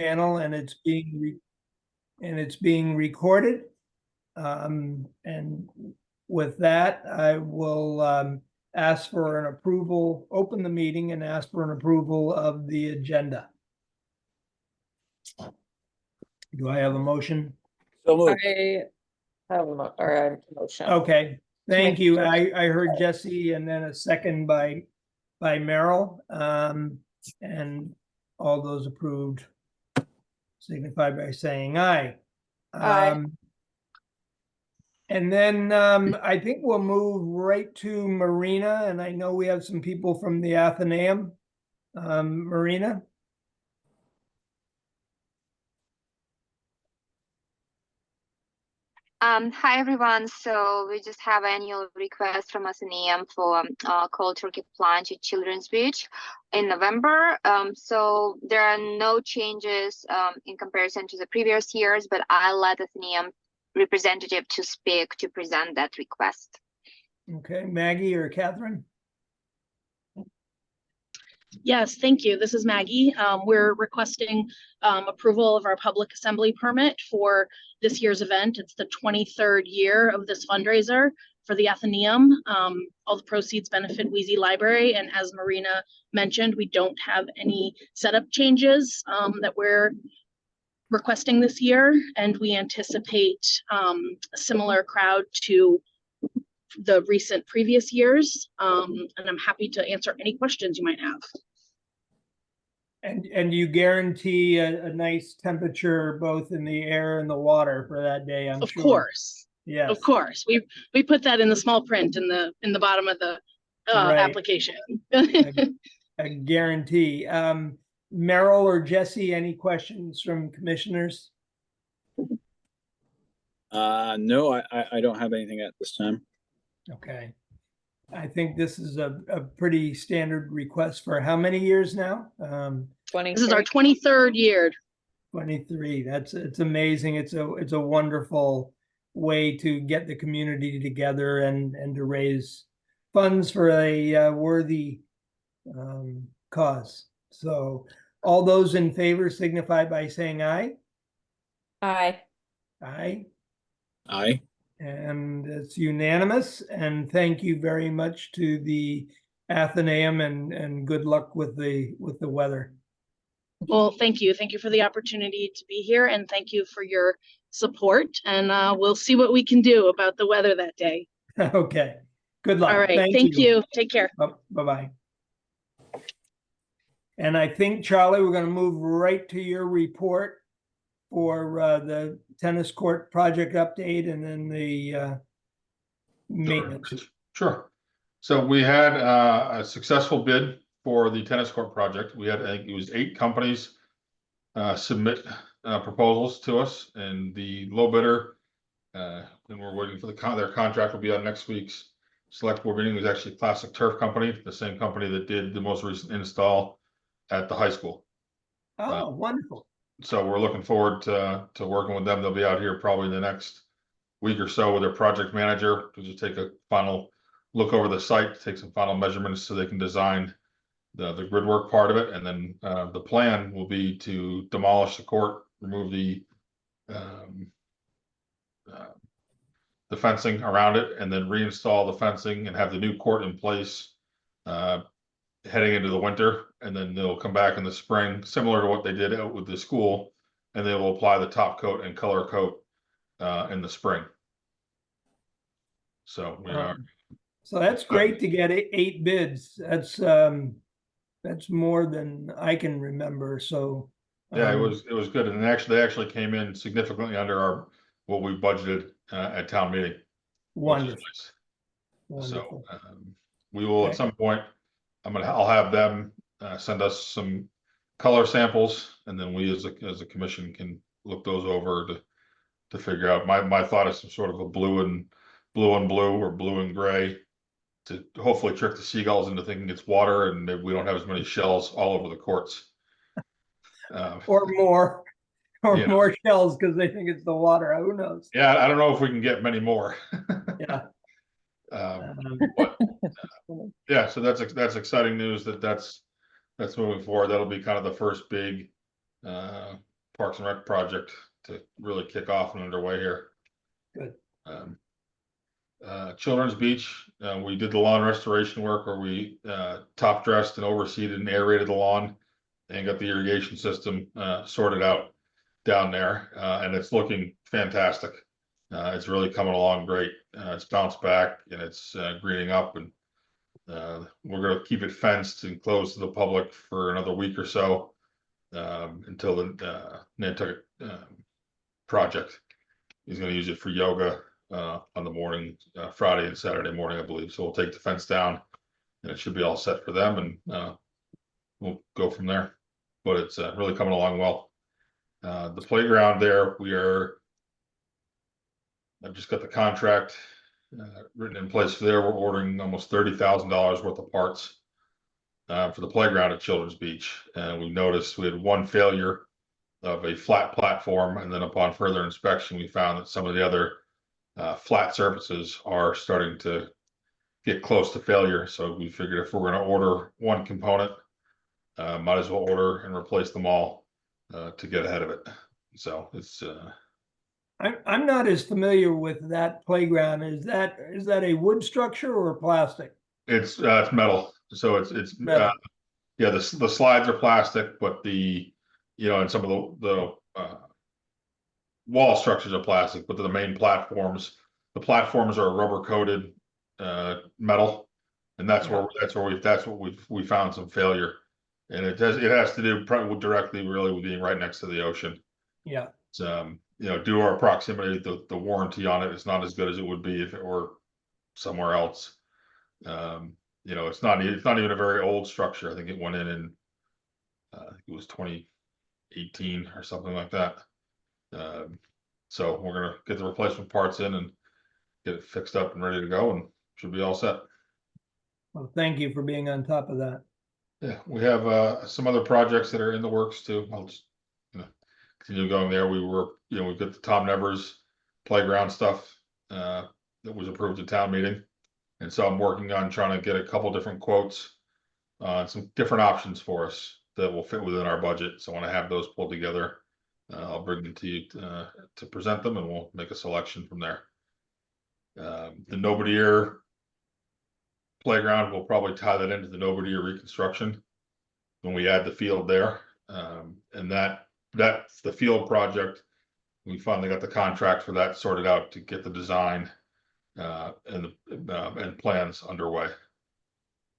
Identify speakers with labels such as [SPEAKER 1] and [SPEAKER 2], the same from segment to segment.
[SPEAKER 1] channel, and it's being recorded. And with that, I will ask for an approval, open the meeting and ask for an approval of the agenda. Do I have a motion?
[SPEAKER 2] So moved.
[SPEAKER 3] I have a motion.
[SPEAKER 1] Okay, thank you. I heard Jesse and then a second by Merrill. And all those approved signify by saying aye.
[SPEAKER 3] Aye.
[SPEAKER 1] And then I think we'll move right to Marina, and I know we have some people from the Athenaeum. Marina?
[SPEAKER 4] Hi everyone. So we just have annual request from Athenaeum for cold turkey plunge at Children's Beach in November. So there are no changes in comparison to the previous years, but I'll let Athenaeum representative to speak to present that request.
[SPEAKER 1] Okay, Maggie or Catherine?
[SPEAKER 5] Yes, thank you. This is Maggie. We're requesting approval of our public assembly permit for this year's event. It's the 23rd year of this fundraiser for the Athenaeum. All the proceeds benefit Wheezy Library, and as Marina mentioned, we don't have any setup changes that we're requesting this year, and we anticipate a similar crowd to the recent previous years, and I'm happy to answer any questions you might have.
[SPEAKER 1] And you guarantee a nice temperature both in the air and the water for that day, I'm sure.
[SPEAKER 5] Of course.
[SPEAKER 1] Yes.
[SPEAKER 5] Of course. We put that in the small print in the bottom of the
[SPEAKER 1] Right.
[SPEAKER 5] application.
[SPEAKER 1] A guarantee. Merrill or Jesse, any questions from commissioners?
[SPEAKER 2] No, I don't have anything at this time.
[SPEAKER 1] Okay. I think this is a pretty standard request for how many years now?
[SPEAKER 3] 20.
[SPEAKER 5] This is our 23rd year.
[SPEAKER 1] 23. It's amazing. It's a wonderful way to get the community together and to raise funds for a worthy cause. So all those in favor signify by saying aye.
[SPEAKER 3] Aye.
[SPEAKER 1] Aye.
[SPEAKER 2] Aye.
[SPEAKER 1] And it's unanimous, and thank you very much to the Athenaeum, and good luck with the weather.
[SPEAKER 5] Well, thank you. Thank you for the opportunity to be here, and thank you for your support. And we'll see what we can do about the weather that day.
[SPEAKER 1] Okay, good luck.
[SPEAKER 5] All right, thank you. Take care.
[SPEAKER 1] Bye-bye. And I think, Charlie, we're going to move right to your report for the tennis court project update, and then the maintenance.
[SPEAKER 6] Sure. So we had a successful bid for the tennis court project. We had, I think it was 8 companies submit proposals to us, and the low bidder, and we're waiting for their contract will be on next week's select board meeting, was actually Classic Turf Company, the same company that did the most recent install at the high school.
[SPEAKER 1] Oh, wonderful.
[SPEAKER 6] So we're looking forward to working with them. They'll be out here probably the next week or so with their project manager to just take a final look over the site, take some final measurements so they can design the grid work part of it. And then the plan will be to demolish the court, remove the fencing around it, and then reinstall the fencing and have the new court in place heading into the winter. And then they'll come back in the spring, similar to what they did out with the school, and they will apply the top coat and color coat in the spring. So we are.
[SPEAKER 1] So that's great to get 8 bids. That's more than I can remember. So
[SPEAKER 6] yeah, it was good, and they actually came in significantly under what we budgeted at town meeting.
[SPEAKER 1] Wonderful.
[SPEAKER 6] Nice.
[SPEAKER 1] Wonderful.
[SPEAKER 6] So we will at some point. I'll have them send us some color samples, and then we as a commission can look those over to figure out. My thought is some sort of a blue and blue or blue and gray to hopefully trick the seagulls into thinking it's water, and maybe we don't have as many shells all over the courts.
[SPEAKER 1] Or more shells because they think it's the water. Who knows?
[SPEAKER 6] Yeah, I don't know if we can get many more.
[SPEAKER 1] Yeah.
[SPEAKER 6] But yeah, so that's exciting news that's moving forward. That'll be kind of the first big Parks and Rec project to really kick off and underway here.
[SPEAKER 1] Good.
[SPEAKER 6] Children's Beach, we did the lawn restoration work where we top dressed and overseeded and aerated the lawn and got the irrigation system sorted out down there, and it's looking fantastic. It's really coming along great. It's bounced back and it's greening up, and we're going to keep it fenced and closed to the public for another week or so until the Nantucket project. He's going to use it for yoga on the morning, Friday and Saturday morning, I believe. So we'll take the fence down and it should be all set for them, and we'll go from there. But it's really coming along well. The playground there, I've just got the contract written in place for there. We're ordering almost $30,000 worth of parts for the playground at Children's Beach. And we noticed we had one failure of a flat platform. And then upon further inspection, we found that some of the other flat surfaces are starting to get close to failure. So we figured if we're going to order one component, might as well order and replace them all to get ahead of it. So it's
[SPEAKER 1] I'm not as familiar with that playground. Is that a wood structure or plastic?
[SPEAKER 6] it's metal. So it's
[SPEAKER 1] Metal.
[SPEAKER 6] yeah, the slides are plastic, but and some of the wall structures are plastic, but the main platforms, are rubber coated metal, and that's what we found some failure, and it has to do directly really with being right next to the ocean.
[SPEAKER 1] Yeah.
[SPEAKER 6] It's, due to our proximity, the warranty on it is not as good as it would be if it were somewhere else. It's not even a very old structure. I think it went in I think it was 2018 or something like that. So we're gonna get the replacement parts in and get it fixed up and ready to go, and should be all set.
[SPEAKER 1] Well, thank you for being on top of that.
[SPEAKER 6] Yeah, we have some other projects that are in the works too. I'll just continue going there. We've got the Tom Nevers playground stuff that was approved at town meeting. And so I'm working on trying to get a couple different quotes on some different options for us that will fit within our budget. So when I have those pulled together, I'll bring them to you to present them, and we'll make a selection from there. The Nobodier playground, we'll probably tie that into the Nobodier reconstruction when we add the field there. And that's the field project. We finally got the contract for that sorted out to get the design and plans underway.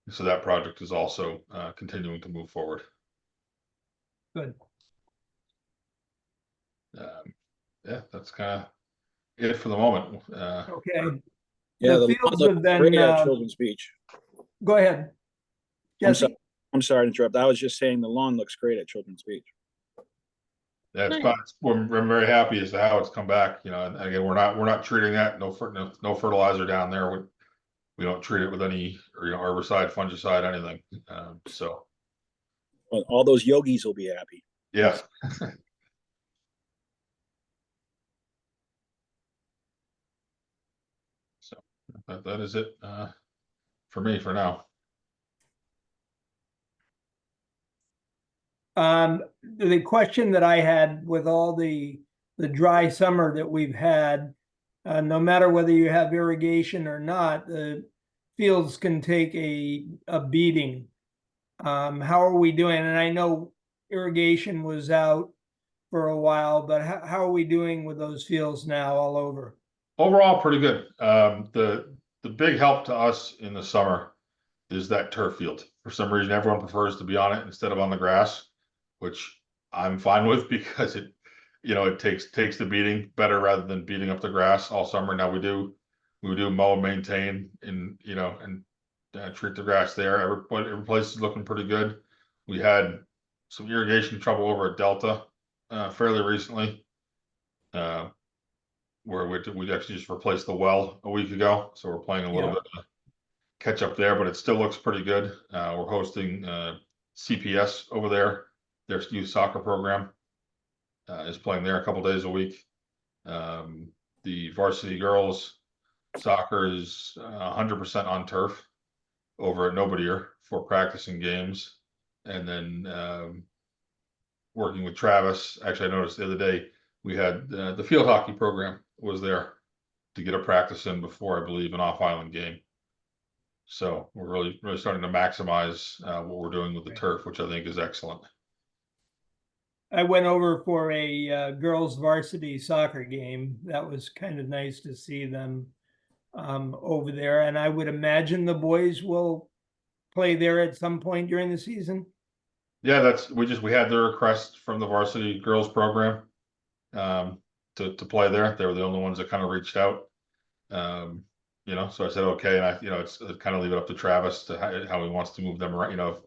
[SPEAKER 6] So that project is also continuing to move forward.
[SPEAKER 1] Good.
[SPEAKER 6] Yeah, that's kind of it for the moment.
[SPEAKER 1] Okay.
[SPEAKER 2] Yeah,
[SPEAKER 1] The
[SPEAKER 2] the
[SPEAKER 1] fields
[SPEAKER 2] lawn
[SPEAKER 1] have
[SPEAKER 2] looks
[SPEAKER 1] been,
[SPEAKER 2] great at Children's Beach.
[SPEAKER 1] Go ahead.
[SPEAKER 2] I'm
[SPEAKER 1] Jesse?
[SPEAKER 2] I'm sorry to interrupt. I was just saying the lawn looks great at Children's Beach.
[SPEAKER 6] That's
[SPEAKER 5] Nice.
[SPEAKER 6] fine. We're very happy as to how it's come back. And again, we're not treating that. No fertilizer down there. We don't treat it with any herbicide, fungicide, anything. So
[SPEAKER 2] Well, all those yogis will be happy.
[SPEAKER 6] yeah. So that is it for me for now.
[SPEAKER 1] The question that I had with all the dry summer that we've had, no matter whether you have irrigation or not, the fields can take a beating. How are we doing? And I know irrigation was out for a while, but how are we doing with those fields now all over?
[SPEAKER 6] Overall, pretty good. The big help to us in the summer is that turf field. For some reason, everyone prefers to be on it instead of on the grass, which I'm fine with because it takes the beating better rather than beating up the grass all summer. Now we do mow and maintain and treat the grass there. Every place is looking pretty good. We had some irrigation trouble over at Delta fairly recently, where we actually just replaced the well a week ago. So we're playing a little bit of catch up there, but it still looks pretty good. We're hosting CPS over there. Their youth soccer program is playing there a couple days a week. The varsity girls soccer is 100% on turf over at Nobodier for practicing games. And then working with Travis. Actually, I noticed the other day, we had the field hockey program was there to get a practice in before, I believe, an off-island game. So we're really starting to maximize what we're doing with the
[SPEAKER 1] Right.
[SPEAKER 6] turf, which I think is excellent.
[SPEAKER 1] I went over for a girls varsity soccer game. That was kind of nice to see them over there. And I would imagine the boys will play there at some point during the season.
[SPEAKER 6] Yeah, we had the request from the varsity girls program to play there. They were the only ones that kind of reached out. So I said, okay. And it's kind of leave it up to Travis to how he wants to move them around.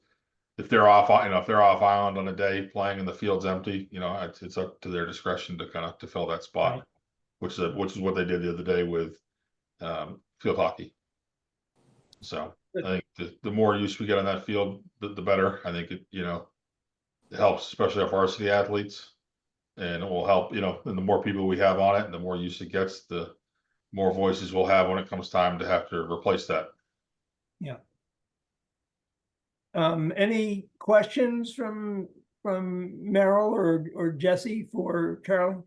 [SPEAKER 6] If they're off, if they're off island on a day playing and the field's empty, it's up to their discretion to fill that spot,
[SPEAKER 1] Right.
[SPEAKER 6] which is what they did the other day with field hockey. So I think the more use we get on that field, the better. I think it helps, especially our varsity athletes, and it will help. And the more people we have on it, and the more use it gets, the more voices we'll have when it comes time to have to replace that.
[SPEAKER 1] Yeah. Any questions from Merrill or Jesse for Charlie?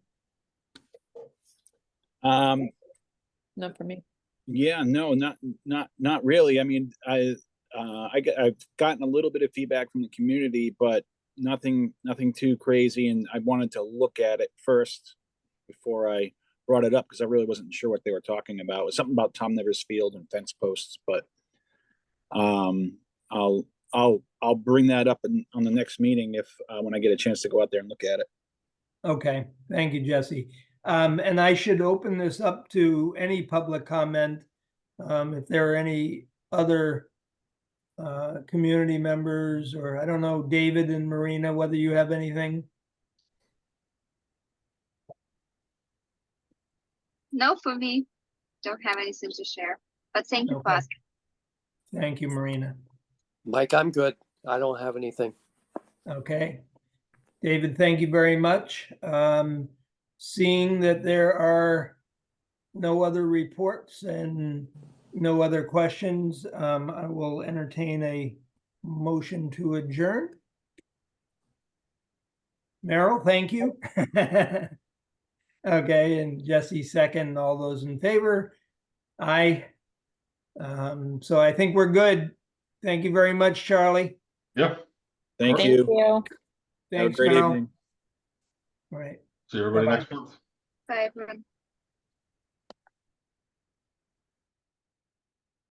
[SPEAKER 3] Not for me.
[SPEAKER 2] Yeah, no, not really. I mean, I've gotten a little bit of feedback from the community, but nothing too crazy. And I wanted to look at it first before I brought it up, because I really wasn't sure what they were talking about. It was something about Tom Nevers Field and fence posts, but I'll bring that up on the next meeting if when I get a chance to go out there and look at it.
[SPEAKER 1] Okay, thank you, Jesse. And I should open this up to any public comment. If there are any other community members, or I don't know, David and Marina, whether you have anything.
[SPEAKER 4] No, for me, don't have anything to share, but thank you for
[SPEAKER 1] Okay.
[SPEAKER 4] asking.
[SPEAKER 1] Thank you, Marina.
[SPEAKER 7] Mike, I'm good. I don't have anything.
[SPEAKER 1] Okay. David, thank you very much. Seeing that there are no other reports and no other questions, I will entertain a motion to adjourn. Merrill, thank you. Okay, and Jesse second, all those in favor? Aye. So I think we're good. Thank you very much, Charlie.
[SPEAKER 6] Yep.
[SPEAKER 2] Thank
[SPEAKER 3] Thank
[SPEAKER 2] you.
[SPEAKER 3] you.
[SPEAKER 2] Have a
[SPEAKER 1] Thanks,
[SPEAKER 2] great
[SPEAKER 1] Merrill.
[SPEAKER 2] evening.
[SPEAKER 1] All right.
[SPEAKER 6] See everybody
[SPEAKER 1] Bye-bye.
[SPEAKER 6] next month.
[SPEAKER 4] Bye, everyone.